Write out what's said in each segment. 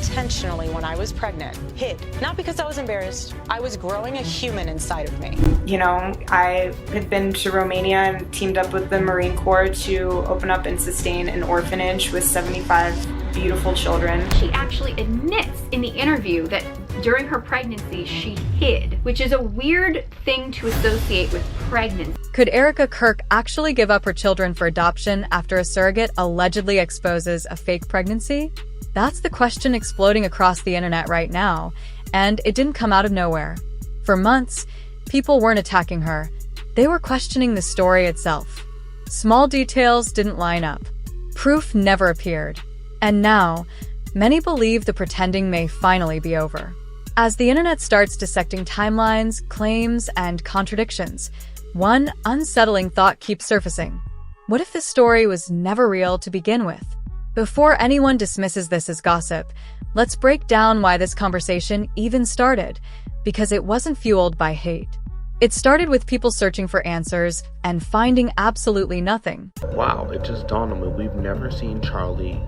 intentionally, when I was pregnant, hid. Not because I was embarrassed. I was growing a human inside of me. You know, I had been to Romania and teamed up with the Marine Corps to open up and sustain an orphanage with 75 beautiful children. She actually admits in the interview that during her pregnancy she hid, which is a weird thing to associate with pregnancy. Could Erika Kirk actually give up her children for adoption after a surrogate allegedly exposes a fake pregnancy? That's the question exploding across the internet right now, and it didn't come out of nowhere. For months, people weren't attacking her. They were questioning the story itself. Small details didn't line up. Proof never appeared. And now, many believe the pretending may finally be over. As the internet starts dissecting timelines, claims, and contradictions, one unsettling thought keeps surfacing. What if this story was never real to begin with? Before anyone dismisses this as gossip, let's break down why this conversation even started, because it wasn't fueled by hate. It started with people searching for answers and finding absolutely nothing. Wow, it just dawned on me, we've never seen Charlie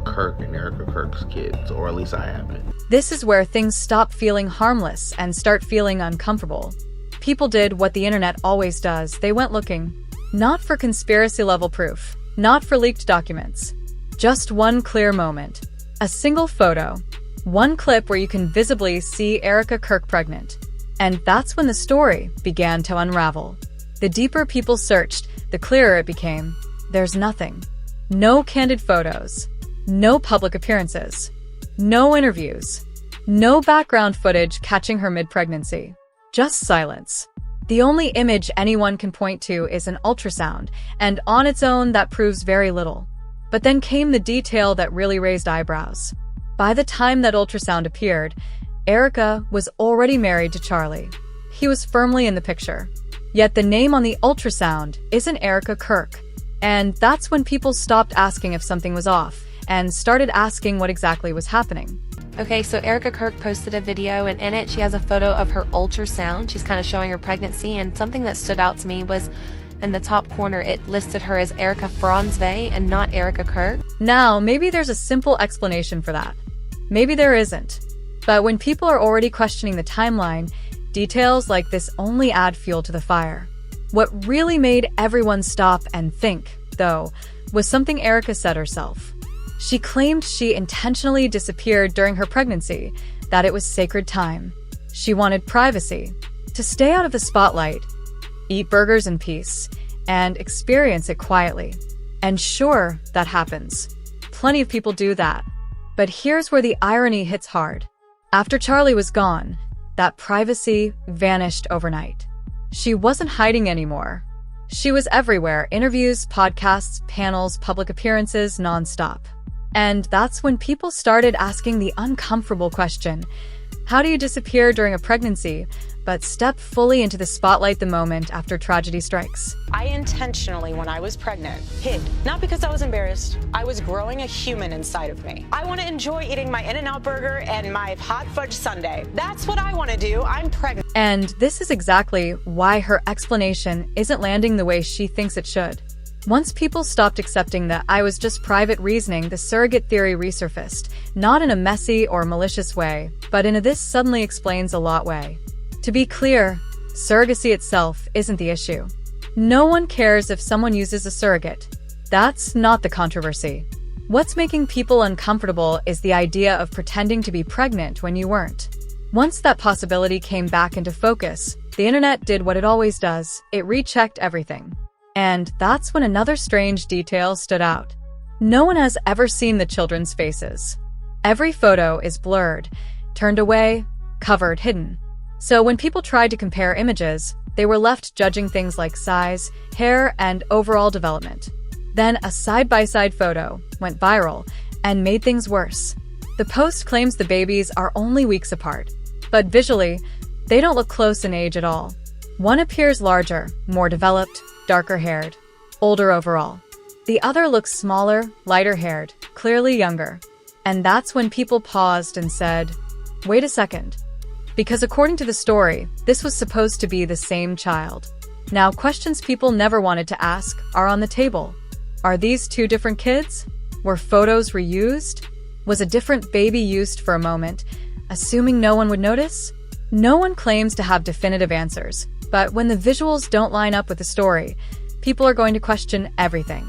Kirk and Erika Kirk's kids, or at least I haven't. This is where things stop feeling harmless and start feeling uncomfortable. People did what the internet always does. They went looking. Not for conspiracy-level proof, not for leaked documents. Just one clear moment. A single photo. One clip where you can visibly see Erika Kirk pregnant. And that's when the story began to unravel. The deeper people searched, the clearer it became. There's nothing. No candid photos. No public appearances. No interviews. No background footage catching her mid-pregnancy. Just silence. The only image anyone can point to is an ultrasound, and on its own that proves very little. But then came the detail that really raised eyebrows. By the time that ultrasound appeared, Erika was already married to Charlie. He was firmly in the picture. Yet the name on the ultrasound isn't Erika Kirk. And that's when people stopped asking if something was off and started asking what exactly was happening. Okay, so Erika Kirk posted a video, and in it she has a photo of her ultrasound. She's kind of showing her pregnancy, and something that stood out to me was in the top corner, it listed her as Erika Franzve and not Erika Kirk. Now, maybe there's a simple explanation for that. Maybe there isn't. But when people are already questioning the timeline, details like this only add fuel to the fire. What really made everyone stop and think, though, was something Erika said herself. She claimed she intentionally disappeared during her pregnancy, that it was sacred time. She wanted privacy, to stay out of the spotlight, eat burgers in peace, and experience it quietly. And sure, that happens. Plenty of people do that. But here's where the irony hits hard. After Charlie was gone, that privacy vanished overnight. She wasn't hiding anymore. She was everywhere: interviews, podcasts, panels, public appearances, nonstop. And that's when people started asking the uncomfortable question: how do you disappear during a pregnancy, but step fully into the spotlight the moment after tragedy strikes? I intentionally, when I was pregnant, hid. Not because I was embarrassed. I was growing a human inside of me. I want to enjoy eating my In-N-Out burger and my hot fudge sundae. That's what I want to do. I'm pregnant. And this is exactly why her explanation isn't landing the way she thinks it should. Once people stopped accepting that I was just private reasoning, the surrogate theory resurfaced, not in a messy or malicious way, but in a "this suddenly explains a lot" way. To be clear, surrogacy itself isn't the issue. No one cares if someone uses a surrogate. That's not the controversy. What's making people uncomfortable is the idea of pretending to be pregnant when you weren't. Once that possibility came back into focus, the internet did what it always does: it rechecked everything. And that's when another strange detail stood out. No one has ever seen the children's faces. Every photo is blurred, turned away, covered, hidden. So when people tried to compare images, they were left judging things like size, hair, and overall development. Then a side-by-side photo went viral and made things worse. The post claims the babies are only weeks apart, but visually, they don't look close in age at all. One appears larger, more developed, darker-haired, older overall. The other looks smaller, lighter-haired, clearly younger. And that's when people paused and said, wait a second. Because according to the story, this was supposed to be the same child. Now, questions people never wanted to ask are on the table. Are these two different kids? Were photos reused? Was a different baby used for a moment, assuming no one would notice? No one claims to have definitive answers, but when the visuals don't line up with the story, people are going to question everything.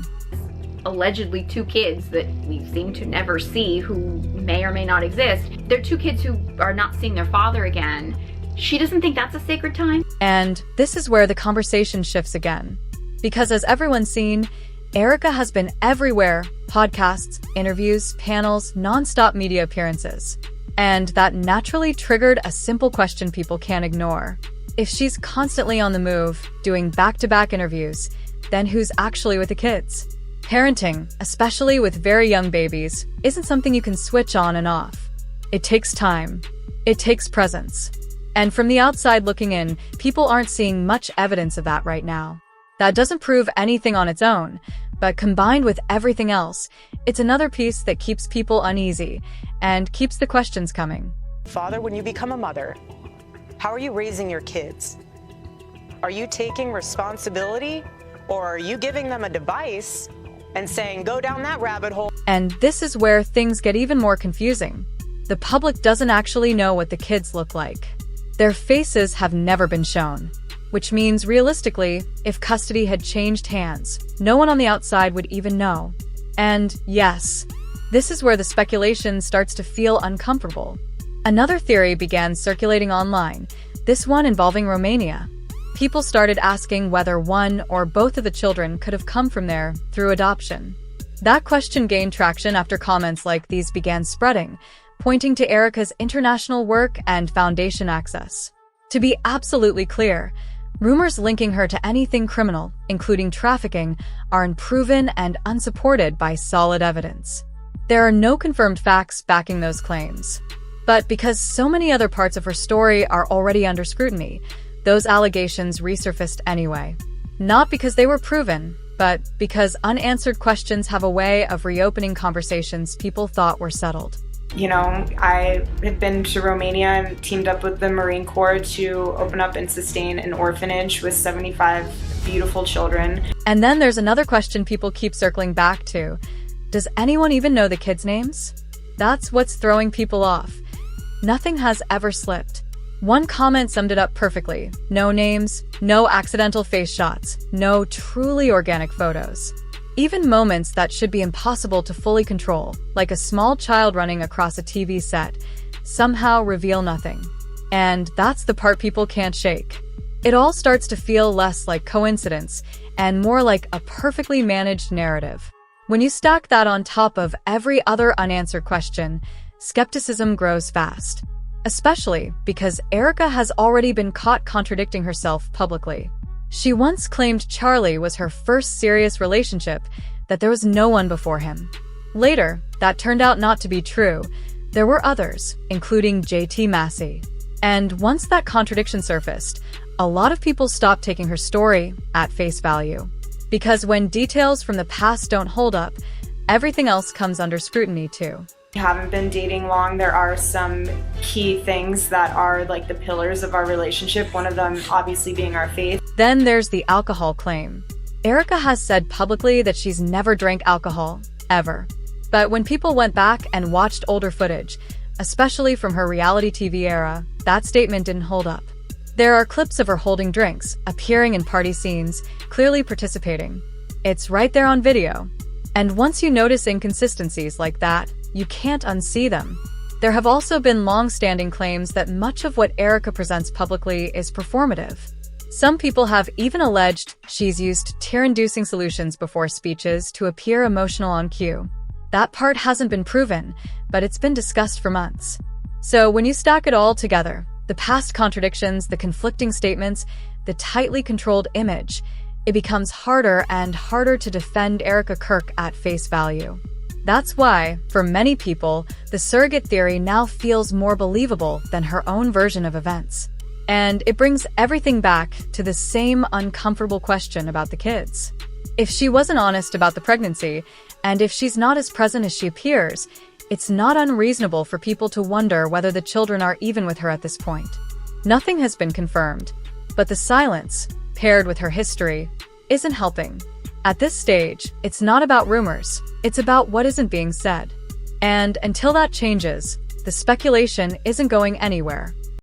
Allegedly 2 kids that we seem to never see, who may or may not exist. They're 2 kids who are not seeing their father again. She doesn't think that's a sacred time. And this is where the conversation shifts again. Because as everyone's seen, Erika has been everywhere: podcasts, interviews, panels, nonstop media appearances. And that naturally triggered a simple question people can't ignore. If she's constantly on the move, doing back-to-back interviews, then who's actually with the kids? Parenting, especially with very young babies, isn't something you can switch on and off. It takes time. It takes presence. And from the outside looking in, people aren't seeing much evidence of that right now. That doesn't prove anything on its own, but combined with everything else, it's another piece that keeps people uneasy and keeps the questions coming. Father, when you become a mother, how are you raising your kids? Are you taking responsibility, or are you giving them a device and saying, go down that rabbit hole? And this is where things get even more confusing. The public doesn't actually know what the kids look like. Their faces have never been shown, which means realistically, if custody had changed hands, no one on the outside would even know. And yes, this is where the speculation starts to feel uncomfortable. Another theory began circulating online, this one involving Romania. People started asking whether one or both of the children could have come from there through adoption. That question gained traction after comments like these began spreading, pointing to Erika's international work and foundation access. To be absolutely clear, rumors linking her to anything criminal, including trafficking, are unproven and unsupported by solid evidence. There are no confirmed facts backing those claims. But because so many other parts of her story are already under scrutiny, those allegations resurfaced anyway. Not because they were proven, but because unanswered questions have a way of reopening conversations people thought were settled. You know, I had been to Romania and teamed up with the Marine Corps to open up and sustain an orphanage with 75 beautiful children. And then there's another question people keep circling back to. Does anyone even know the kids' names? That's what's throwing people off. Nothing has ever slipped. One comment summed it up perfectly. No names, no accidental face shots, no truly organic photos. Even moments that should be impossible to fully control, like a small child running across a TV set, somehow reveal nothing. And that's the part people can't shake. It all starts to feel less like coincidence and more like a perfectly managed narrative. When you stack that on top of every other unanswered question, skepticism grows fast. Especially because Erika has already been caught contradicting herself publicly. She once claimed Charlie was her first serious relationship, that there was no one before him. Later, that turned out not to be true. There were others, including JT Massey. And once that contradiction surfaced, a lot of people stopped taking her story at face value. Because when details from the past don't hold up, everything else comes under scrutiny too. We haven't been dating long. There are some key things that are like the pillars of our relationship, one of them obviously being our faith. Then there's the alcohol claim. Erika has said publicly that she's never drank alcohol, ever. But when people went back and watched older footage, especially from her reality TV era, that statement didn't hold up. There are clips of her holding drinks, appearing in party scenes, clearly participating. It's right there on video. And once you notice inconsistencies like that, you can't unsee them. There have also been long-standing claims that much of what Erika presents publicly is performative. Some people have even alleged she's used tear-inducing solutions before speeches to appear emotional on cue. That part hasn't been proven, but it's been discussed for months. So when you stack it all together, the past contradictions, the conflicting statements, the tightly controlled image, it becomes harder and harder to defend Erika Kirk at face value. That's why, for many people, the surrogate theory now feels more believable than her own version of events. And it brings everything back to the same uncomfortable question about the kids. If she wasn't honest about the pregnancy, and if she's not as present as she appears, it's not unreasonable for people to wonder whether the children are even with her at this point. Nothing has been confirmed, but the silence, paired with her history, isn't helping. At this stage, it's not about rumors, it's about what isn't being said. And until that changes, the speculation isn't going anywhere.